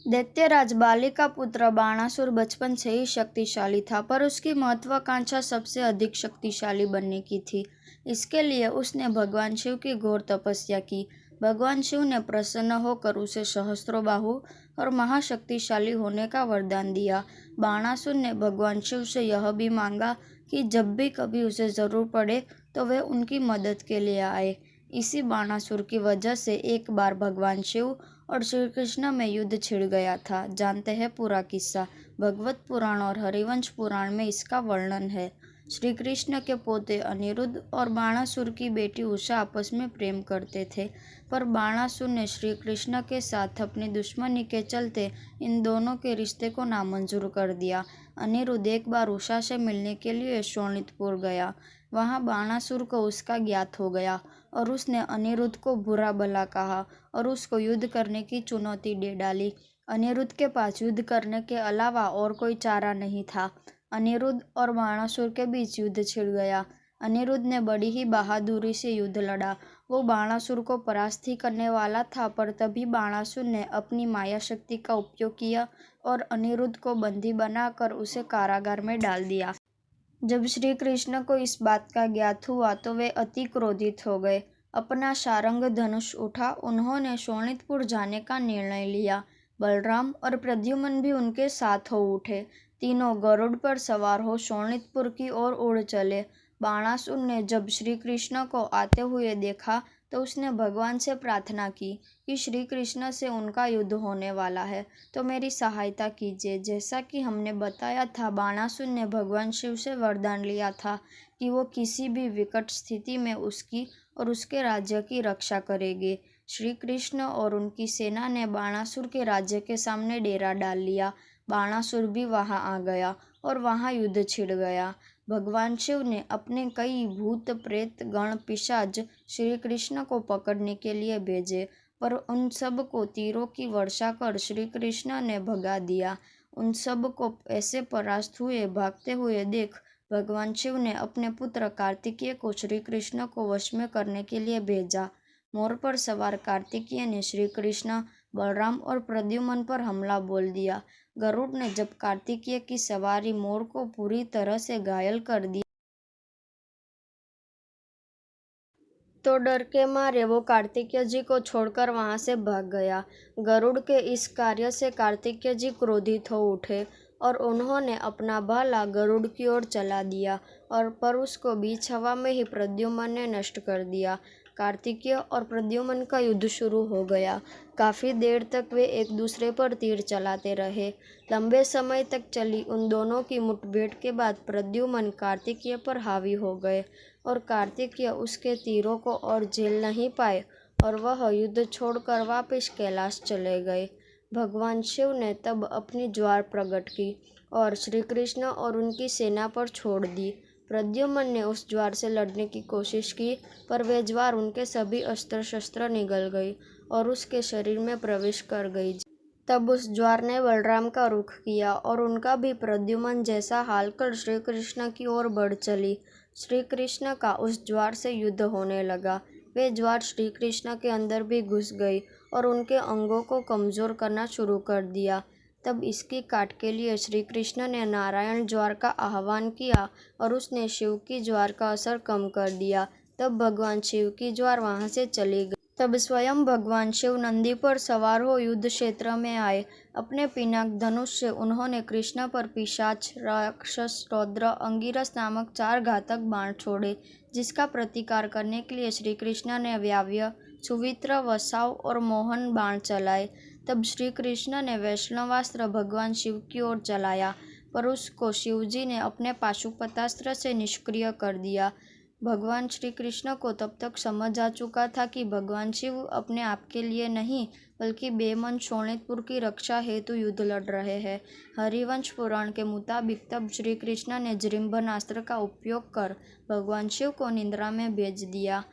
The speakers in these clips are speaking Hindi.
दैत्यराज बाली का पुत्र बाणासुर बचपन से ही शक्तिशाली था, पर उसकी महत्वाकांक्षा सबसे अधिक शक्तिशाली बनने की थी। इसके लिए उसने भगवान शिव की घोर तपस्या की। भगवान शिव ने प्रसन्न होकर उसे सहस्त्रों बाहु और महाशक्तिशाली होने का वरदान दिया। बाणासुर ने भगवान शिव से यह भी मांगा कि जब भी कभी उसे जरूर पड़े तो वे उनकी मदद के लिए आए। इसी बाणासुर की वजह से एक बार भगवान शिव और श्री कृष्ण में युद्ध छिड़ गया था। जानते हैं पूरा किस्सा। भगवत पुराण और हरिवंश पुराण में इसका वर्णन है। श्री कृष्ण के पोते अनिरुद्ध और बाणासुर की बेटी उषा आपस में प्रेम करते थे, पर बाणासुर ने श्री कृष्ण के साथ अपनी दुश्मनी के चलते इन दोनों के रिश्ते को नामंजूर कर दिया। अनिरुद्ध एक बार उषा से मिलने के लिए शोणितपुर गया। वहां बाणासुर को उसका ज्ञात हो गया और उसने अनिरुद्ध को बुरा भला कहा और उसको युद्ध करने की चुनौती दे डाली। अनिरुद्ध के पास युद्ध करने के अलावा और कोई चारा नहीं था। अनिरुद्ध और बाणासुर के बीच युद्ध छिड़ गया। अनिरुद्ध ने बड़ी ही बहादुरी से युद्ध लड़ा। वो बाणासुर को परास्त ही करने वाला था, पर तभी बाणासुर ने अपनी माया शक्ति का उपयोग किया और अनिरुद्ध को बंदी बनाकर उसे कारागार में डाल दिया। जब श्री कृष्ण को इस बात का ज्ञात हुआ तो वे अति क्रोधित हो गए। अपना सारंग धनुष उठा उन्होंने शोणितपुर जाने का निर्णय लिया। बलराम और प्रद्युम्न भी उनके साथ हो उठे। तीनों गरुड़ पर सवार हो शोणितपुर की ओर उड़ चले। बाणासुर ने जब श्री कृष्ण को आते हुए देखा तो उसने भगवान से प्रार्थना की कि श्री कृष्ण से उनका युद्ध होने वाला है, तो मेरी सहायता कीजिए। जैसा कि हमने बताया था, बाणासुर ने भगवान शिव से वरदान लिया था कि वो किसी भी विकट स्थिति में उसकी और उसके राज्य की रक्षा करेंगे। श्री कृष्ण और उनकी सेना ने बाणासुर के राज्य के सामने डेरा डाल लिया। बाणासुर भी वहां आ गया और वहां युद्ध छिड़ गया। भगवान शिव ने अपने कई भूत प्रेत गण पिशाच श्री कृष्ण को पकड़ने के लिए भेजे, पर उन सब को तीरों की वर्षा कर श्री कृष्ण ने भगा दिया। उन सब को ऐसे परास्त हुए भागते हुए देख भगवान शिव ने अपने पुत्र कार्तिकेय को श्री कृष्ण को वश में करने के लिए भेजा। मोर पर सवार कार्तिकेय ने श्री कृष्ण, बलराम और प्रद्युम्न पर हमला बोल दिया। गरुड़ ने जब कार्तिकेय की सवारी मोर को पूरी तरह से घायल कर दिया तो डर के मारे वो कार्तिकेय जी को छोड़कर वहां से भाग गया। गरुड़ के इस कार्य से कार्तिकेय जी क्रोधित हो उठे और उन्होंने अपना भाला गरुड़ की ओर चला दिया, और पर उसको बीच हवा में ही प्रद्युम्न ने नष्ट कर दिया। कार्तिकेय और प्रद्युम्न का युद्ध शुरू हो गया। काफी देर तक वे एक दूसरे पर तीर चलाते रहे। लंबे समय तक चली उन दोनों की मुठभेड़ के बाद प्रद्युम्न कार्तिकेय पर हावी हो गए और कार्तिकेय उसके तीरों को और झेल नहीं पाए और वह युद्ध छोड़कर वापस कैलाश चले गए। भगवान शिव ने तब अपनी ज्वार प्रकट की और श्री कृष्ण और उनकी सेना पर छोड़ दी। प्रद्युम्न ने उस ज्वार से लड़ने की कोशिश की, पर वह ज्वार उनके सभी अस्त्र शस्त्र निगल गई और उसके शरीर में प्रवेश कर गई। तब उस ज्वार ने बलराम का रुख किया और उनका भी प्रद्युम्न जैसा हाल कर श्री कृष्ण की ओर बढ़ चली। श्री कृष्ण का उस ज्वार से युद्ध होने लगा। वे ज्वार श्री कृष्ण के अंदर भी घुस गई और उनके अंगों को कमजोर करना शुरू कर दिया। तब इसकी काट के लिए श्री कृष्ण ने नारायण ज्वार का आह्वान किया और उसने शिव की ज्वार का असर कम कर दिया। तब भगवान शिव की ज्वार वहां से चली गई। तब स्वयं भगवान शिव नंदी पर सवार हो युद्ध क्षेत्र में आए। अपने पिनाक धनुष से उन्होंने कृष्ण पर पिशाच, राक्षस, रौद्र, अंगिरस नामक 4 घातक बाण छोड़े, जिसका प्रतिकार करने के लिए श्री कृष्ण ने व्याव्य, सुवित्र, वसाव और मोहन बाण चलाए। तब श्री कृष्ण ने वैष्णवास्त्र भगवान शिव की ओर चलाया, पर उसको शिवजी ने अपने पाशुपतास्त्र से निष्क्रिय कर दिया। भगवान श्री कृष्ण को तब तक समझ आ चुका था कि भगवान शिव अपने आप के लिए नहीं बल्कि बेमन शोणितपुर की रक्षा हेतु युद्ध लड़ रहे हैं। हरिवंश पुराण के मुताबिक तब श्री कृष्ण ने जृंभनास्त्र का उपयोग कर भगवान शिव को निद्रा में भेज दिया।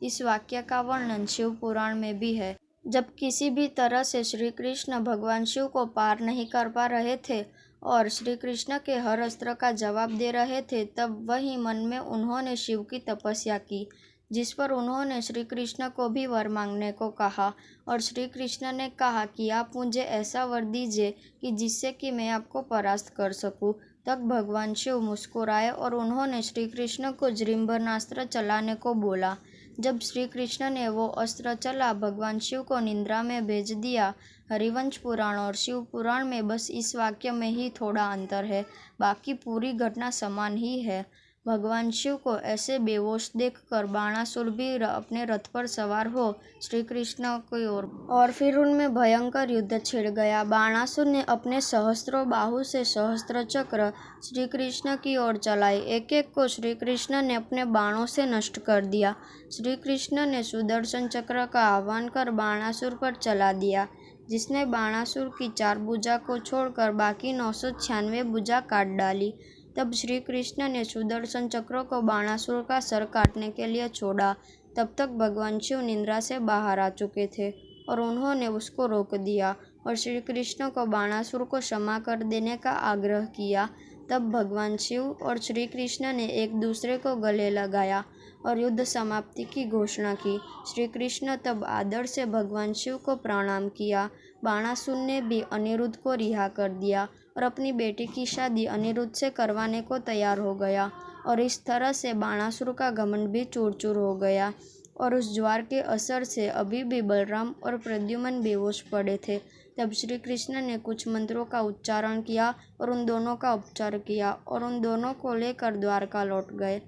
इस वाक्य का वर्णन शिव पुराण में भी है। जब किसी भी तरह से श्री कृष्ण भगवान शिव को पार नहीं कर पा रहे थे और श्री कृष्ण के हर अस्त्र का जवाब दे रहे थे, तब वही मन में उन्होंने शिव की तपस्या की। जिस पर उन्होंने श्री कृष्ण को भी वर मांगने को कहा और श्री कृष्ण ने कहा कि आप मुझे ऐसा वर दीजिए कि जिससे कि मैं आपको परास्त कर सकूं। तब भगवान शिव मुस्कुराए और उन्होंने श्री कृष्ण को जृंभनास्त्र चलाने को बोला। जब श्री कृष्ण ने वो अस्त्र चला, भगवान शिव को निद्रा में भेज दिया। हरिवंश पुराण और शिव पुराण में बस इस वाक्य में ही थोड़ा अंतर है, बाकी पूरी घटना समान ही है। भगवान शिव को ऐसे बेहोश देखकर बाणासुर भी अपने रथ पर सवार हो श्री कृष्ण की ओर और फिर उनमें भयंकर युद्ध छिड़ गया। बाणासुर ने अपने सहस्त्रों बाहु से सहस्त्र चक्र श्री कृष्ण की ओर चलाए। एक एक को श्री कृष्ण ने अपने बाणों से नष्ट कर दिया। श्री कृष्ण ने सुदर्शन चक्र का आह्वान कर बाणासुर पर चला दिया, जिसने बाणासुर की 4 भुजा को छोड़कर बाकी 996 भुजा काट डाली। तब श्री कृष्ण ने सुदर्शन चक्र को बाणासुर का सर काटने के लिए छोड़ा। तब तक भगवान शिव निद्रा से बाहर आ चुके थे और उन्होंने उसको रोक दिया और श्री कृष्ण को बाणासुर को क्षमा कर देने का आग्रह किया। तब भगवान शिव और श्री कृष्ण ने एक दूसरे को गले लगाया और युद्ध समाप्ति की घोषणा की। श्री कृष्ण तब आदर से भगवान शिव को प्रणाम किया। बाणासुर ने भी अनिरुद्ध को रिहा कर दिया और अपनी बेटी की शादी अनिरुद्ध से करवाने को तैयार हो गया और इस तरह से बाणासुर का घमंड भी चूर चूर हो गया। और उस ज्वार के असर से अभी भी बलराम और प्रद्युम्न बेहोश पड़े थे। तब श्री कृष्ण ने कुछ मंत्रों का उच्चारण किया और उन दोनों का उपचार किया और उन दोनों को लेकर द्वारका लौट गए।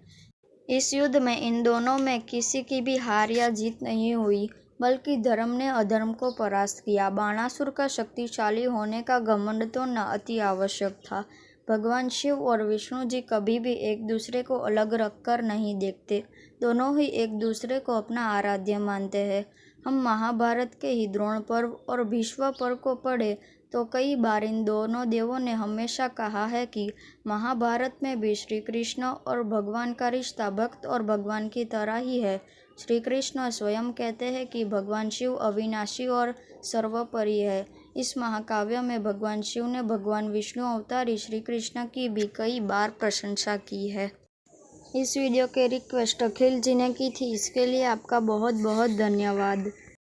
इस युद्ध में इन दोनों में किसी की भी हार या जीत नहीं हुई, बल्कि धर्म ने अधर्म को परास्त किया। बाणासुर का शक्तिशाली होने का घमंड तोड़ना अति आवश्यक था। भगवान शिव और विष्णु जी कभी भी एक दूसरे को अलग रखकर नहीं देखते, दोनों ही एक दूसरे को अपना आराध्य मानते हैं। हम महाभारत के ही द्रोण पर्व और भीष्म पर्व को पढ़े तो कई बार इन दोनों देवों ने हमेशा कहा है कि महाभारत में भी श्री कृष्ण और भगवान का रिश्ता भक्त और भगवान की तरह ही है। श्री कृष्ण स्वयं कहते हैं कि भगवान शिव अविनाशी और सर्वोपरि है। इस महाकाव्य में भगवान शिव ने भगवान विष्णु अवतारी श्री कृष्ण की भी कई बार प्रशंसा की है। इस वीडियो के रिक्वेस्ट अखिल जी ने की थी, इसके लिए आपका बहुत बहुत धन्यवाद।